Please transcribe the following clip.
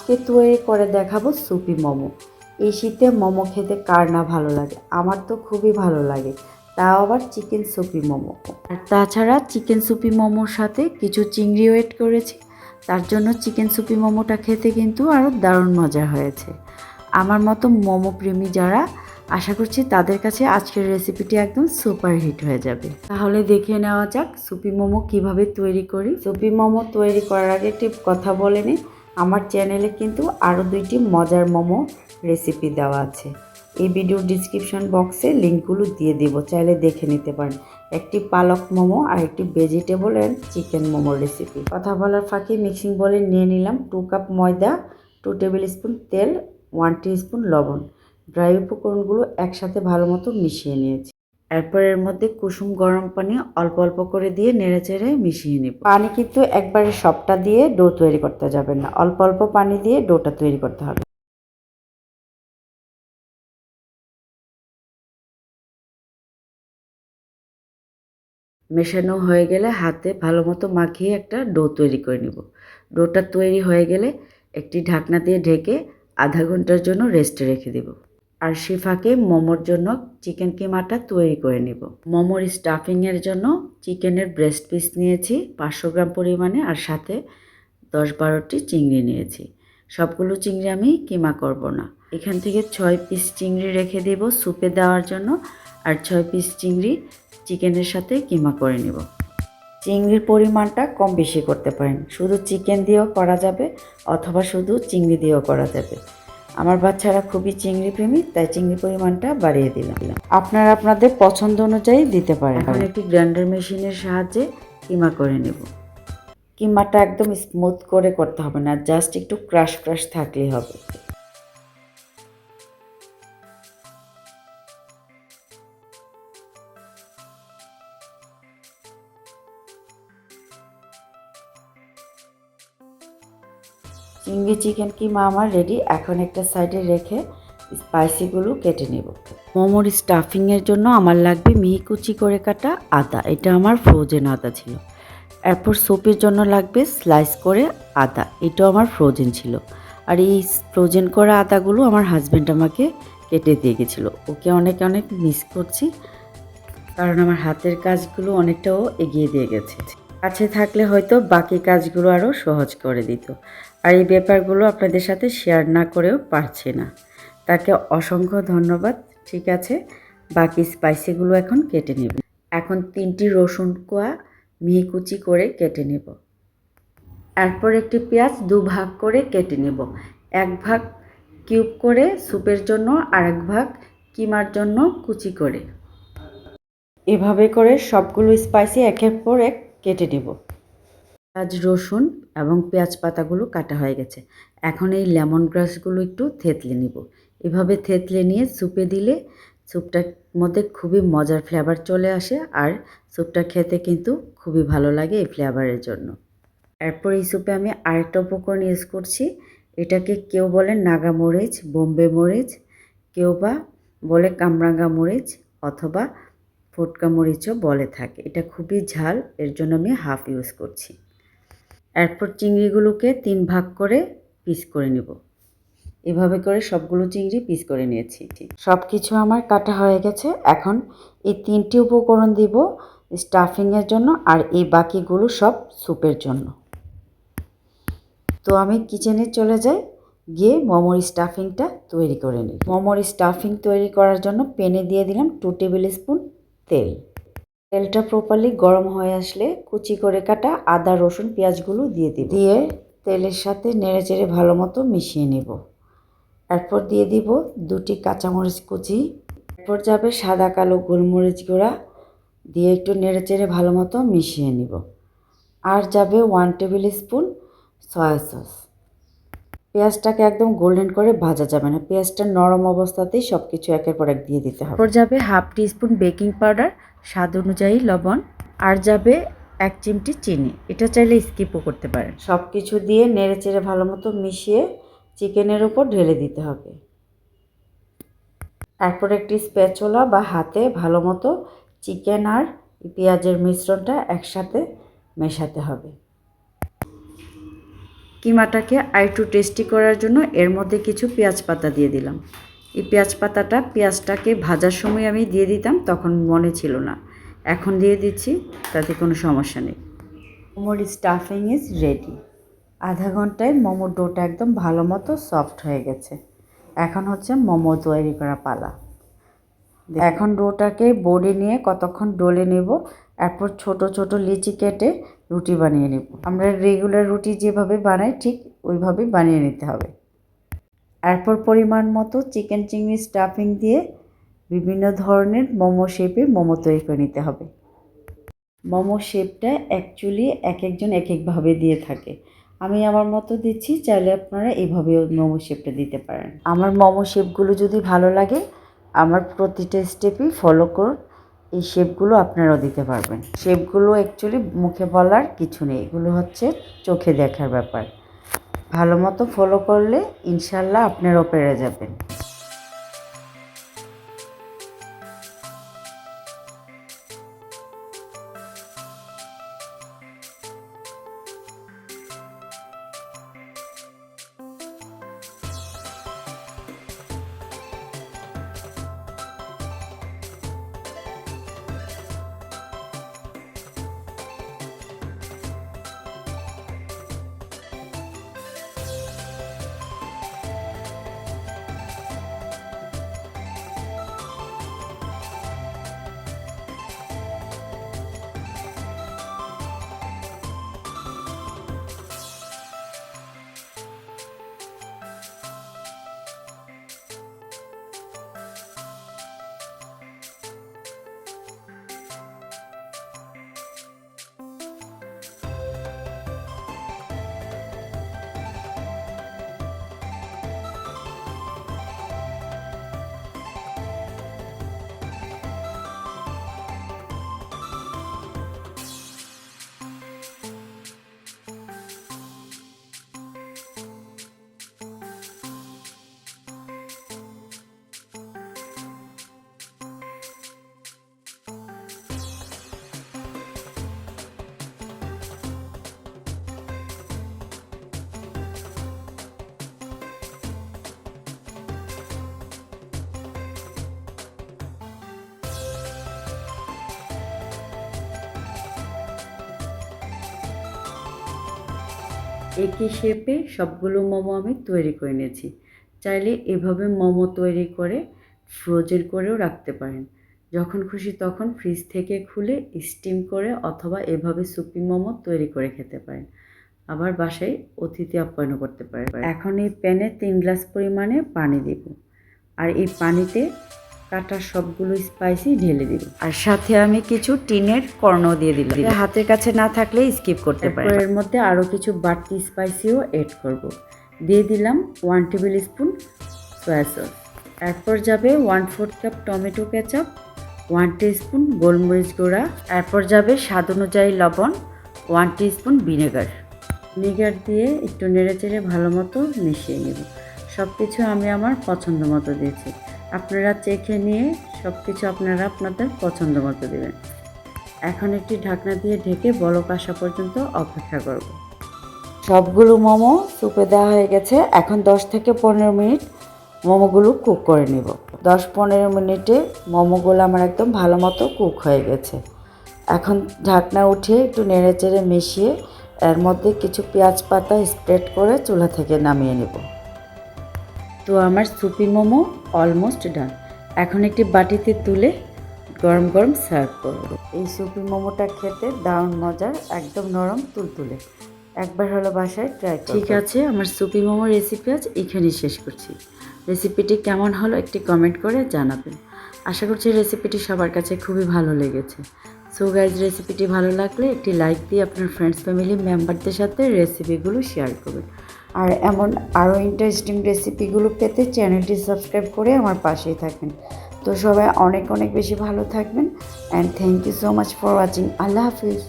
আজকে তৈরি করে দেখাবো সুপি মোমো। এই শীতে মোমো খেতে কার না ভালো লাগে, আমার তো খুবই ভালো লাগে, তাও আবার চিকেন সুপি মোমো। আর তাছাড়া চিকেন সুপি মোমোর সাথে কিছু চিংড়িও এড করেছি, তার জন্য চিকেন সুপি মোমোটা খেতে কিন্তু আরও দারুণ মজা হয়েছে। আমার মতো মোমো প্রেমী যারা, আশা করছি তাদের কাছে আজকের রেসিপিটি একদম সুপার হিট হয়ে যাবে। তাহলে দেখে নেওয়া যাক সুপি মোমো কিভাবে তৈরি করি। সুপি মোমো তৈরি করার আগে একটি কথা বলে নিই, আমার চ্যানেলে কিন্তু আরও 2টি মজার মোমো রেসিপি দেওয়া আছে। এই ভিডিওর ডিসক্রিপশন বক্সে লিঙ্কগুলো দিয়ে দেবো, চাইলে দেখে নিতে পারেন। একটি পালক মোমো আর একটি ভেজিটেবল অ্যান্ড চিকেন মোমোর রেসিপি। কথা বলার ফাঁকে মিক্সিং বলে নিয়ে নিলাম 2 কাপ ময়দা, 2 টেবিল স্পুন তেল, 1 টিস্পুন লবণ। ড্রাই উপকরণগুলো একসাথে ভালো মতো মিশিয়ে নিয়েছি। এরপর এর মধ্যে কুসুম গরম পানি অল্প অল্প করে দিয়ে নেড়েচেড়ে মিশিয়ে নিব। পানি কিন্তু একবারে সবটা দিয়ে ডো তৈরি করতে যাবেন না, অল্প অল্প পানি দিয়ে ডোটা তৈরি করতে হবে। মেশানো হয়ে গেলে হাতে ভালো মতো মাখিয়ে একটা ডো তৈরি করে নিব। ডোটা তৈরি হয়ে গেলে একটি ঢাকনা দিয়ে ঢেকে আধা ঘন্টার জন্য রেস্টে রেখে দেব। আর সে ফাঁকে মোমোর জন্য চিকেন কিমাটা তৈরি করে নিব। মোমোর স্টাফিংয়ের জন্য চিকেনের ব্রেস্ট পিস নিয়েছি 500 গ্রাম পরিমাণে, আর সাথে 10-12টি চিংড়ি নিয়েছি। সবগুলো চিংড়ি আমি কিমা করব না, এখান থেকে 6 পিস চিংড়ি রেখে দেব স্যুপে দেওয়ার জন্য, আর 6 পিস চিংড়ি চিকেনের সাথে কিমা করে নেব। চিংড়ির পরিমাণটা কম বেশি করতে পারেন, শুধু চিকেন দিয়েও করা যাবে অথবা শুধু চিংড়ি দিয়েও করা যাবে। আমার বাচ্চারা খুবই চিংড়ি প্রেমী, তাই চিংড়ির পরিমাণটা বাড়িয়ে দিলাম। আপনারা আপনাদের পছন্দ অনুযায়ী দিতে পারেন। এখন একটি গ্রাইন্ডার মেশিনের সাহায্যে কিমা করে নেব। কিমাটা একদম স্মুথ করে করতে হবে না, জাস্ট একটু ক্রাশ ক্রাশ থাকলেই হবে। চিংড়ি চিকেন কিমা আমার রেডি। এখন একটা সাইডে রেখে স্পাইসিগুলো কেটে নেব। মোমোর স্টাফিংয়ের জন্য আমার লাগবে মিহি কুচি করে কাটা আদা, এটা আমার ফ্রোজেন আদা ছিল। এরপর স্যুপের জন্য লাগবে স্লাইস করে আদা, এটাও আমার ফ্রোজেন ছিল। আর এই ফ্রোজেন করা আদাগুলো আমার হাজব্যান্ড আমাকে কেটে দিয়ে গেছিলো। ওকে অনেক অনেক মিস করছি, কারণ আমার হাতের কাজগুলো অনেকটাও এগিয়ে দিয়ে গেছে। কাছে থাকলে হয়তো বাকি কাজগুলো আরও সহজ করে দিত। আর এই ব্যাপারগুলো আপনাদের সাথে শেয়ার না করেও পারছি না, তাকে অসংখ্য ধন্যবাদ। ঠিক আছে, বাকি স্পাইসিগুলো এখন কেটে নেব। এখন 3টি রসুন কোয়া মিহি কুচি করে কেটে নেব। এরপর একটি পেঁয়াজ 2 ভাগ করে কেটে নেব। 1 ভাগ কিউব করে স্যুপের জন্য, আর 1 ভাগ কিমার জন্য কুচি করে। এভাবে করে সবগুলো স্পাইসি একের পর এক কেটে নেব। পেঁয়াজ, রসুন এবং পেঁয়াজ পাতাগুলো কাটা হয়ে গেছে। এখন এই লেমন গ্রাসগুলো একটু থেতলে নিব। এভাবে থেতলে নিয়ে স্যুপে দিলে স্যুপটার মধ্যে খুবই মজার ফ্লেভার চলে আসে, আর স্যুপটা খেতে কিন্তু খুবই ভালো লাগে এই ফ্লেভারের জন্য। এরপর এই স্যুপে আমি আরেকটা উপকরণ ইউজ করছি, এটাকে কেউ বলে নাগা মরিচ, বোম্বে মরিচ, কেউ বা বলে কামরাঙ্গা মরিচ অথবা ফুটকা মরিচও বলে থাকে। এটা খুবই ঝাল, এর জন্য আমি হাফ ইউজ করছি। এরপর চিংড়িগুলোকে 3 ভাগ করে পিস করে নেব। এভাবে করে সবগুলো চিংড়ি পিস করে নিয়েছি। সব কিছু আমার কাটা হয়ে গেছে। এখন এই 3টি উপকরণ দিব স্টাফিংয়ের জন্য, আর এই বাকিগুলো সব স্যুপের জন্য। তো আমি কিচেনে চলে যাই, গিয়ে মোমোর স্টাফিংটা তৈরি করে নিই। মোমোর স্টাফিং তৈরি করার জন্য প্যানে দিয়ে দিলাম 2 টেবিল স্পুন তেল। তেলটা প্রপারলি গরম হয়ে আসলে কুচি করে কাটা আদা, রসুন, পেঁয়াজগুলো দিয়ে দিব। দিয়ে তেলের সাথে নেড়েচেড়ে ভালো মতো মিশিয়ে নেব। এরপর দিয়ে দিব 2টি কাঁচামরিচ কুচি। এরপর যাবে সাদা কালো গোলমরিচ গুঁড়া, দিয়ে একটু নেড়েচেড়ে ভালো মতো মিশিয়ে নিব। আর যাবে 1 টেবিল স্পুন সয়া সস। পেঁয়াজটাকে একদম গোল্ডেন করে ভাজা যাবে না, পেঁয়াজটা নরম অবস্থাতেই সব কিছু একের পর এক দিয়ে দিতে হবে। এরপর যাবে হাফ টিস্পুন বেকিং পাউডার, স্বাদ অনুযায়ী লবণ, আর যাবে 1 চিমটি চিনি, এটা চাইলে স্কিপও করতে পারেন। সব কিছু দিয়ে নেড়েচেড়ে ভালো মতো মিশিয়ে চিকেনের উপর ঢেলে দিতে হবে। এরপর একটি স্প্যাচুলা বা হাতে ভালো মতো চিকেন আর পেঁয়াজের মিশ্রণটা একসাথে মেশাতে হবে। কিমাটাকে আরেকটু টেস্টি করার জন্য এর মধ্যে কিছু পেঁয়াজ পাতা দিয়ে দিলাম। এই পেঁয়াজটাকে ভাজার সময় আমি দিয়ে দিতাম, তখন মনে ছিল না, এখন দিয়ে দিচ্ছি, তাতে কোনো সমস্যা নেই। মোমোর স্টাফিং ইজ রেডি। আধা ঘন্টায় মোমোর ডোটা একদম ভালো মতো সফট হয়ে গেছে। এখন হচ্ছে মোমো তৈরি করা পালা। এখন ডোটাকে বোর্ডে নিয়ে কতক্ষণ ডলে নেব, এরপর ছোট ছোট লিচি কেটে রুটি বানিয়ে নেব। আমরা রেগুলার রুটি যেভাবে বানাই ঠিক ওইভাবেই বানিয়ে নিতে হবে। এরপর পরিমাণ মতো চিকেন চিংড়ি স্টাফিং দিয়ে বিভিন্ন ধরনের মোমো শেপে মোমো তৈরি করে নিতে হবে। মোমো শেপটা অ্যাকচুয়ালি এক একজন এক একভাবে দিয়ে থাকে, আমি আমার মতো দিচ্ছি, চাইলে আপনারা এইভাবেও মোমো শেপটা দিতে পারেন। আমার মোমো শেপগুলো যদি ভালো লাগে আমার প্রতিটা স্টেপই ফলো করুন, এই শেপগুলো আপনারাও দিতে পারবেন। শেপগুলো অ্যাকচুয়ালি মুখে বলার কিছু নেই, এগুলো হচ্ছে চোখে দেখার ব্যাপার। ভালো মতো ফলো করলে ইনশাল্লাহ আপনারাও পেরে যাবেন। একই শেপে সবগুলো মোমো আমি তৈরি করে নিয়েছি। চাইলে এভাবে মোমো তৈরি করে ফ্রোজেন করেও রাখতে পারেন, যখন খুশি তখন ফ্রিজ থেকে খুলে স্টিম করে অথবা এভাবে সুপি মোমো তৈরি করে খেতে পারেন। আবার বাসায় অতিথি আপ্যায়ন করতে পারেন। এখন এই প্যানে 3 গ্লাস পরিমাণে পানি দেব, আর এই পানিতে কাটা সবগুলো স্পাইসি ঢেলে দিব, আর সাথে আমি কিছু টিনের কর্নও দিয়ে দিলাম। হাতের কাছে না থাকলে স্কিপ করতে পারেন। এর মধ্যে আরও কিছু বাড়তি স্পাইসিও এড করব। দিয়ে দিলাম 1 টেবিল স্পুন সয়া সস। এরপর যাবে 1/4 কাপ টমেটো কেচাপ, 1 টিস্পুন গোলমরিচ গুঁড়া। এরপর যাবে স্বাদ অনুযায়ী লবণ, 1 টিস্পুন ভিনেগার দিয়ে একটু নেড়েচেড়ে ভালো মতো মিশিয়ে নেব। সব কিছু আমি আমার পছন্দ মতো দিয়েছি, আপনারা চেখে নিয়ে সব কিছু আপনারা আপনাদের পছন্দ মতো দেবেন। এখন একটি ঢাকনা দিয়ে ঢেকে বলক আসা পর্যন্ত অপেক্ষা করব। সবগুলো মোমো সুপে দেওয়া হয়ে গেছে। এখন 10 থেকে 15 মিনিট মোমোগুলো কুক করে নেব। 10-15 মিনিটে মোমোগুলো আমার একদম ভালো মতো কুক হয়ে গেছে। এখন ঢাকনা উঠিয়ে একটু নেড়েচেড়ে মিশিয়ে এর মধ্যে কিছু পেঁয়াজ পাতা স্প্রেড করে চুলা থেকে নামিয়ে নেব। তো আমার সুপি মোমো অলমোস্ট ডান। এখন একটি বাটিতে তুলে গরম গরম সার্ভ করব। এই সুপি মোমোটা খেতে দারুণ মজার, একদম নরম তুলতুলে। একবার হলো বাসায় ট্রাই করুন। ঠিক আছে, আমার সুপি মোমো রেসিপি আজ এখানেই শেষ করছি। রেসিপিটি কেমন হলো একটি কমেন্ট করে জানাবেন। আশা করছি রেসিপিটি সবার কাছে খুবই ভালো লেগেছে। সো গাইজ, রেসিপিটি ভালো লাগলে একটি লাইক দিয়ে আপনার ফ্রেন্ডস ফ্যামিলি মেম্বারদের সাথে রেসিপিগুলো শেয়ার করবেন। আর এমন আরও ইন্টারেস্টিং রেসিপিগুলো পেতে চ্যানেলটি সাবস্ক্রাইব করে আমার পাশেই থাকবেন। তো সবাই অনেক অনেক বেশি ভালো থাকবেন, and thank you so much for watching. আল্লাহ হাফিজ।